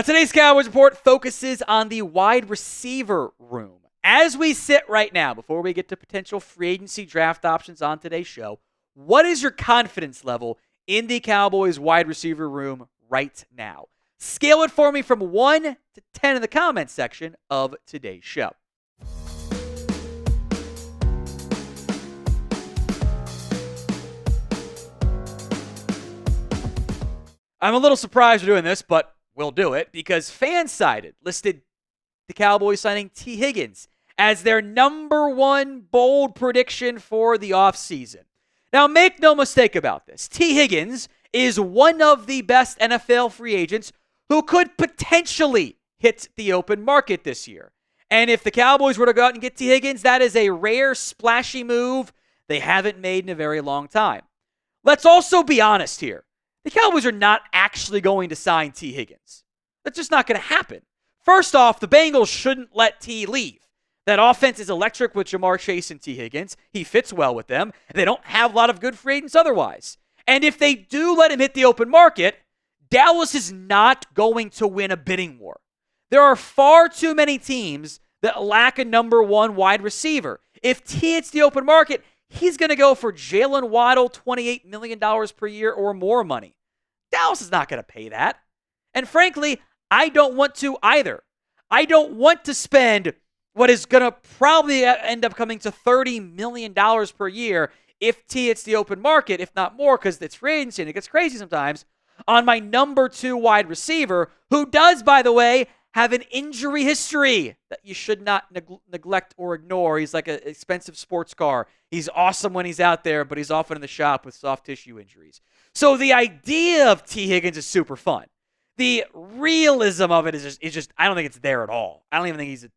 Today's Cowboys Report focuses on the wide receiver room. As we sit right now, before we get to potential free agency draft options on today's show, what is your confidence level in the Cowboys wide receiver room right now? Scale it for me from 1 to 10 in the comments section of today's show. I'm a little surprised we're doing this, but we'll do it because FanSided listed the Cowboys signing Tee Higgins as their number one bold prediction for the offseason. Now, make no mistake about this. Tee Higgins is one of the best NFL free agents who could potentially hit the open market this year. And if the Cowboys were to go out and get Tee Higgins, that is a rare, splashy move they haven't made in a very long time. Let's also be honest here. The Cowboys are not actually going to sign Tee Higgins. That's just not going to happen. First off, the Bengals shouldn't let T leave. That offense is electric with Jamar Chase and Tee Higgins. He fits well with them. And they don't have a lot of good free agents otherwise. And if they do let him hit the open market, Dallas is not going to win a bidding war. There are far too many teams that lack a number one wide receiver. If T hits the open market, he's going to go for Jalen Waddle, $28 million per year or more money. Dallas is not going to pay that. And frankly, I don't want to either. I don't want to spend what is going to probably end up coming to $30 million per year if T hits the open market, if not more, because it's free agency and it gets crazy sometimes, on my number two wide receiver, who does, by the way, have an injury history that you should not neglect or ignore. He's like an expensive sports car. He's awesome when he's out there, but he's often in the shop with soft tissue injuries. So the idea of Tee Higgins is super fun. The realism of it is just I don't think it's there at all. I don't even think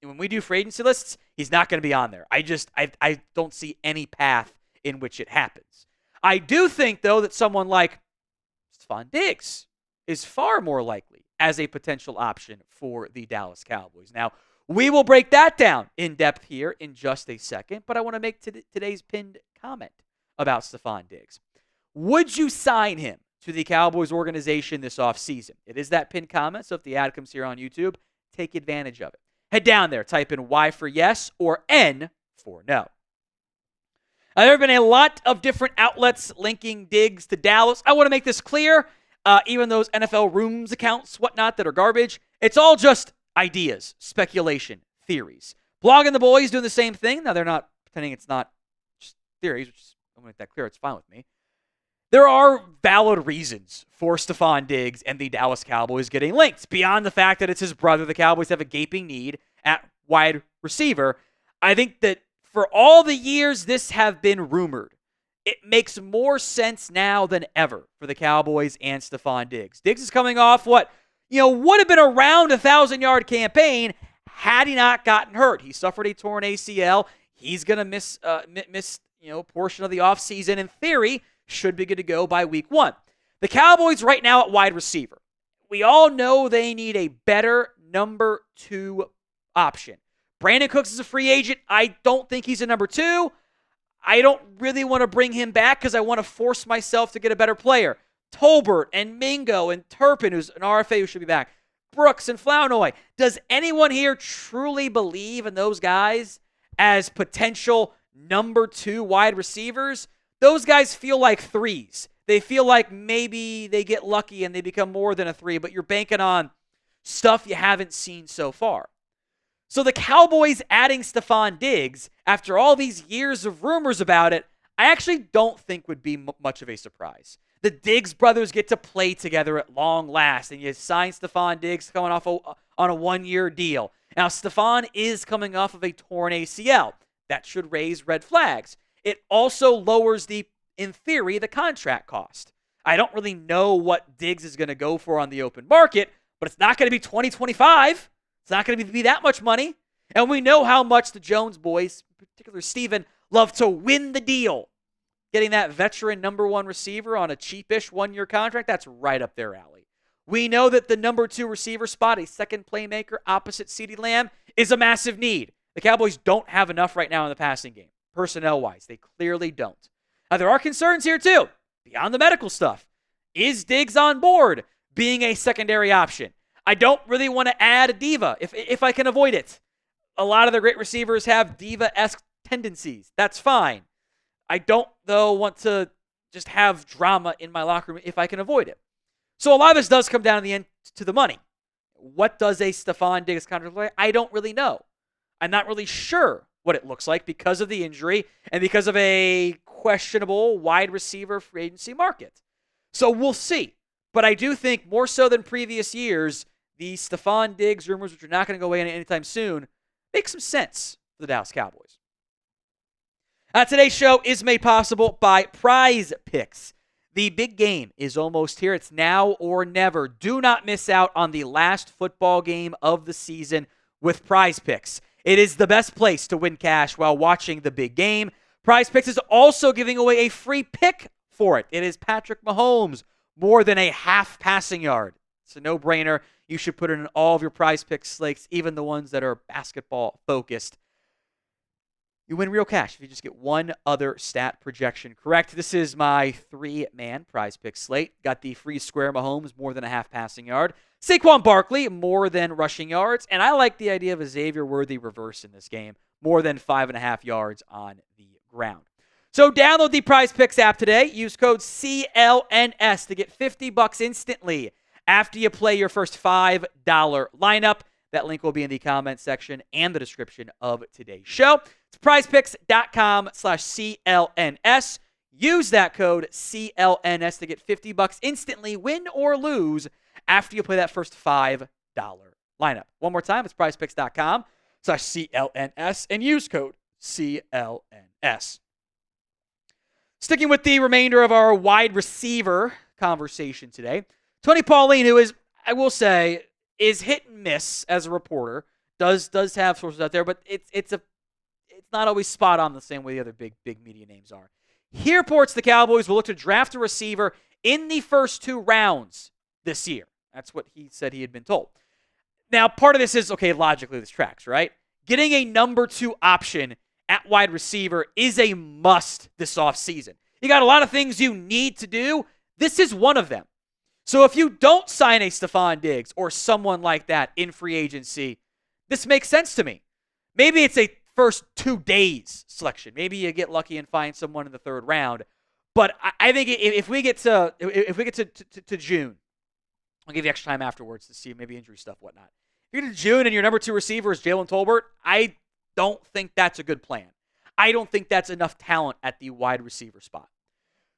when we do free agency lists, he's not going to be on there. I don't see any path in which it happens. I do think, though, that someone like Stefon Diggs is far more likely as a potential option for the Dallas Cowboys. Now, we will break that down in depth here in just a second, but I want to make today's pinned comment about Stefon Diggs. Would you sign him to the Cowboys organization this offseason? It is that pinned comment, so if the ad comes here on YouTube, take advantage of it. Head down there, type in Y for yes or N for no. There have been a lot of different outlets linking Diggs to Dallas. I want to make this clear. Even those NFL Rooms accounts, whatnot, that are garbage, it's all just ideas, speculation, theories. Blogging the Boys doing the same thing. Now, they're not pretending it's not just theories, which is, I want to make that clear. It's fine with me. There are valid reasons for Stefon Diggs and the Dallas Cowboys getting linked. Beyond the fact that it's his brother, the Cowboys have a gaping need at wide receiver. I think that for all the years this have been rumored, it makes more sense now than ever for the Cowboys and Stefon Diggs. Diggs is coming off what, would have been around a 1,000-yard campaign had he not gotten hurt. He suffered a torn ACL. He's going to miss a portion of the offseason. In theory, should be good to go by week 1. The Cowboys right now at wide receiver. We all know they need a better number 2 option. Brandon Cooks is a free agent. I don't think he's a number 2. I don't really want to bring him back because I want to force myself to get a better player. Tolbert and Mingo and Turpin, who's an RFA who should be back. Brooks and Flournoy. Does anyone here truly believe in those guys as potential number 2 wide receivers? Those guys feel like 3s. They feel like maybe they get lucky and they become more than a 3, but you're banking on stuff you haven't seen so far. So the Cowboys adding Stefon Diggs, after all these years of rumors about it, I actually don't think would be much of a surprise. The Diggs brothers get to play together at long last, and you sign Stefon Diggs coming off on a 1-year deal. Now, Stefon is coming off of a torn ACL. That should raise red flags. It also lowers in theory, the contract cost. I don't really know what Diggs is going to go for on the open market, but it's not going to be 2025. It's not going to be that much money. And we know how much the Jones boys, in particular Steven, love to win the deal. Getting that veteran number 1 receiver on a cheapish 1-year contract, that's right up their alley. We know that the number 2 receiver spot, a second playmaker opposite CeeDee Lamb, is a massive need. The Cowboys don't have enough right now in the passing game, personnel-wise. They clearly don't. Now, there are concerns here, too, beyond the medical stuff. Is Diggs on board being a secondary option? I don't really want to add a diva if I can avoid it. A lot of the great receivers have diva-esque tendencies. That's fine. I don't, though, want to just have drama in my locker room if I can avoid it. So a lot of this does come down in the end to the money. What does a Stefon Diggs contract look like? I don't really know. I'm not really sure what it looks like because of the injury and because of a questionable wide receiver free agency market. So we'll see. But I do think more so than previous years, the Stefon Diggs rumors, which are not going to go away anytime soon, make some sense for the Dallas Cowboys. Today's show is made possible by PrizePicks. The big game is almost here. It's now or never. Do not miss out on the last football game of the season with PrizePicks. It is the best place to win cash while watching the big game. PrizePicks is also giving away a free pick for it. It is Patrick Mahomes, more than a half passing yard. It's a no-brainer. You should put it in all of your PrizePicks slates, even the ones that are basketball-focused. You win real cash if you just get one other stat projection correct. This is my three-man PrizePicks slate. Got the free square Mahomes, more than a half passing yard. Saquon Barkley, more than rushing yards. And I like the idea of a Xavier Worthy reverse in this game, more than 5.5 yards on the ground. So download the PrizePicks app today. Use code CLNS to get $50 instantly after you play your first $5 lineup. That link will be in the comment section and the description of today's show. It's prizepicks.com/CLNS. Use that code CLNS to get $50 instantly, win or lose, after you play that first $5 lineup. One more time, it's prizepicks.com/CLNS and use code CLNS. Sticking with the remainder of our wide receiver conversation today, Tony Pauline, who is, I will say, is hit and miss as a reporter, does have sources out there, but it's not always spot on the same way the other big media names are. He reports the Cowboys will look to draft a receiver in the first 2 rounds this year. That's what he said he had been told. Now, part of this is, okay, logically this tracks, right? Getting a number 2 option at wide receiver is a must this offseason. You got a lot of things you need to do. This is one of them. So if you don't sign a Stefon Diggs or someone like that in free agency, this makes sense to me. Maybe it's a first 2 days selection. Maybe you get lucky and find someone in the 3rd round. But I think if we get to June, I'll give you extra time afterwards to see maybe injury stuff, whatnot. If you get to June and your number 2 receiver is Jalen Tolbert, I don't think that's a good plan. I don't think that's enough talent at the wide receiver spot.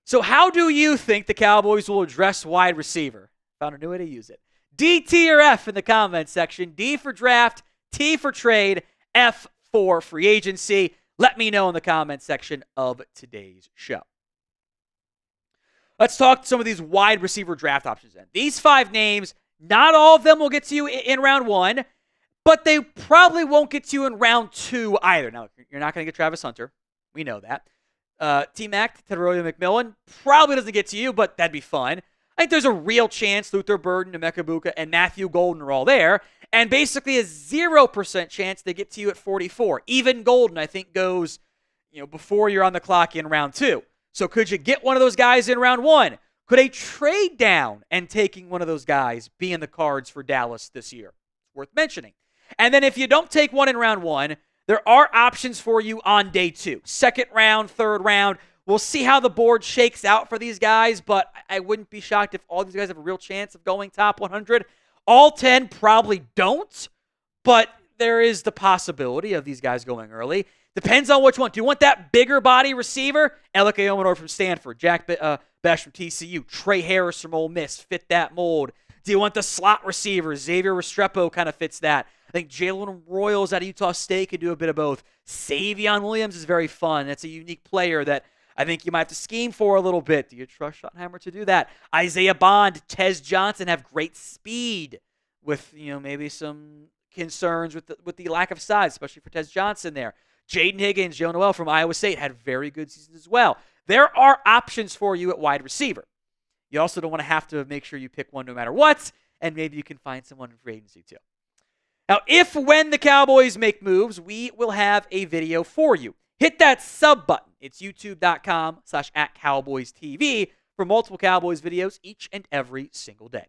So how do you think the Cowboys will address wide receiver? Found a new way to use it. D, T, or F in the comment section. D for draft, T for trade, F for free agency. Let me know in the comment section of today's show. Let's talk some of these wide receiver draft options then. These 5 names, not all of them will get to you in round 1, but they probably won't get to you in round 2 either. Now, you're not going to get Travis Hunter. We know that. T-Mac, Tedroya McMillan, probably doesn't get to you, but that'd be fun. I think there's a real chance Luther Burden, Emeka Egbuka, and Matthew Golden are all there, and basically a 0% chance they get to you at 44. Even Golden, I think, goes before you're on the clock in round 2. So could you get one of those guys in round 1? Could a trade down and taking one of those guys be in the cards for Dallas this year? It's worth mentioning. And then if you don't take one in round 1, there are options for you on day 2. 2nd round, 3rd round. We'll see how the board shakes out for these guys, but I wouldn't be shocked if all these guys have a real chance of going top 100. All 10 probably don't, but there is the possibility of these guys going early. Depends on which one. Do you want that bigger body receiver? Elic Ayomanor from Stanford, Jack Besh from TCU, Trey Harris from Ole Miss, fit that mold. Do you want the slot receiver? Xavier Restrepo kind of fits that. I think Jalen Royals out of Utah State could do a bit of both. Savion Williams is very fun. That's a unique player that I think you might have to scheme for a little bit. Do you trust Schottenheimer to do that? Isaiah Bond, Tez Johnson have great speed with maybe some concerns with the lack of size, especially for Tez Johnson there. Jaden Higgins, Joe Noel from Iowa State had very good seasons as well. There are options for you at wide receiver. You also don't want to have to make sure you pick one no matter what, and maybe you can find someone in free agency too. Now, when the Cowboys make moves, we will have a video for you. Hit that sub button. It's youtube.com/@CowboysTV for multiple Cowboys videos each and every single day.